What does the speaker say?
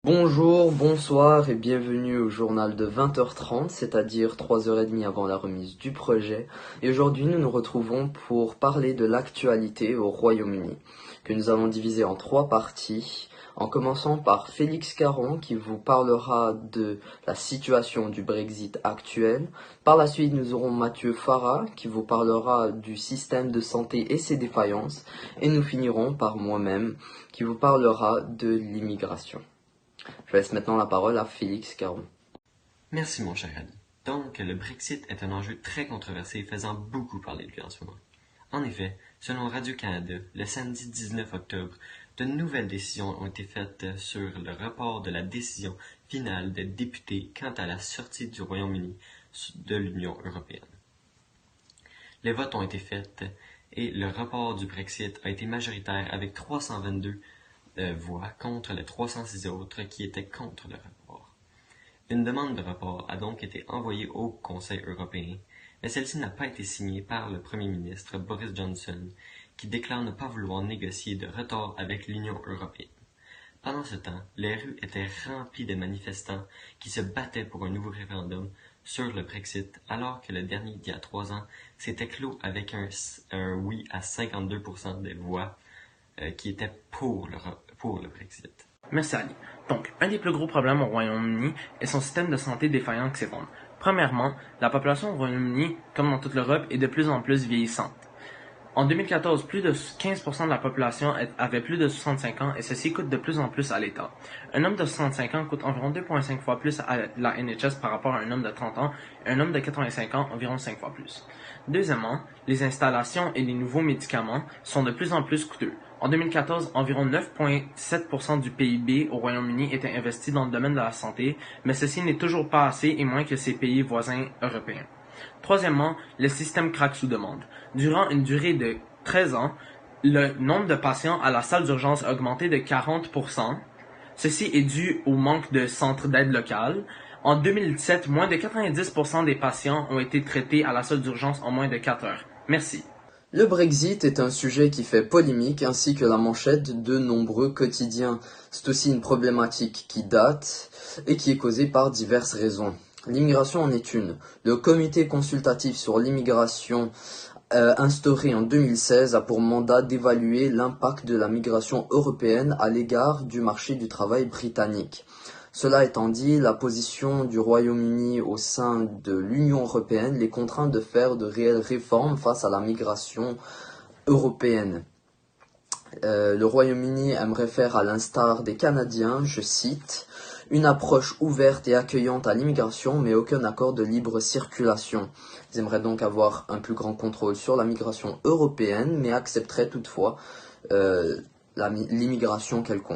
Bonjour, bonsoir et bienvenue au journal de 20h30, c'est-à-dire 3h30 avant la remise du projet. Et aujourd'hui, nous nous retrouvons pour parler de l'actualité au Royaume-Uni, que nous allons diviser en 3 parties, en commençant par Félix Caron qui vous parlera de la situation du Brexit actuel. Par la suite, nous aurons Mathieu Farah qui vous parlera du système de santé et ses défaillances. Et nous finirons par moi-même qui vous parlera de l'immigration. Je laisse maintenant la parole à Félix Caron. Merci mon cher ami. Donc, le Brexit est un enjeu très controversé faisant beaucoup parler de lui en ce moment. En effet, selon Radio-Canada, le samedi 19 octobre, de nouvelles décisions ont été faites sur le report de la décision finale des députés quant à la sortie du Royaume-Uni de l'Union européenne. Les votes ont été faits et le report du Brexit a été majoritaire avec 322 voix contre les 306 autres qui étaient contre le report. Une demande de report a donc été envoyée au Conseil européen, mais celle-ci n'a pas été signée par le Premier ministre Boris Johnson, qui déclare ne pas vouloir négocier de retard avec l'Union européenne. Pendant ce temps, les rues étaient remplies de manifestants qui se battaient pour un nouveau référendum sur le Brexit, alors que le dernier d'il y a 3 ans s'était clos avec un oui à 52% des voix qui étaient pour le Brexit. Merci Ali. Donc, un des plus gros problèmes au Royaume-Uni est son système de santé défaillant qui s'effondre. Premièrement, la population au Royaume-Uni, comme dans toute l'Europe, est de plus en plus vieillissante. En 2014, plus de 15% de la population avait plus de 65 ans et ceci coûte de plus en plus à l'État. Un homme de 65 ans coûte environ 2,5 fois plus à la NHS par rapport à un homme de 30 ans et un homme de 85 ans environ 5 fois plus. Deuxièmement, les installations et les nouveaux médicaments sont de plus en plus coûteux. En 2014, environ 9,7% du PIB au Royaume-Uni était investi dans le domaine de la santé, mais ceci n'est toujours pas assez et moins que ses pays voisins européens. Troisièmement, le système craque sous demande. Durant une durée de 13 ans, le nombre de patients à la salle d'urgence a augmenté de 40%. Ceci est dû au manque de centres d'aide locales. En 2017, moins de 90% des patients ont été traités à la salle d'urgence en moins de 4 heures. Merci. Le Brexit est un sujet qui fait polémique ainsi que la manchette de nombreux quotidiens. C'est aussi une problématique qui date et qui est causée par diverses raisons. L'immigration en est une. Le comité consultatif sur l'immigration instauré en 2016 a pour mandat d'évaluer l'impact de la migration européenne à l'égard du marché du travail britannique. Cela étant dit, la position du Royaume-Uni au sein de l'Union européenne les contraint de faire de réelles réformes face à la migration européenne. Le Royaume-Uni aimerait faire à l'instar des Canadiens, je cite, une approche ouverte et accueillante à l'immigration, mais aucun accord de libre circulation. Ils aimeraient donc avoir un plus grand contrôle sur la migration européenne, mais accepteraient toutefois l'immigration quelconque.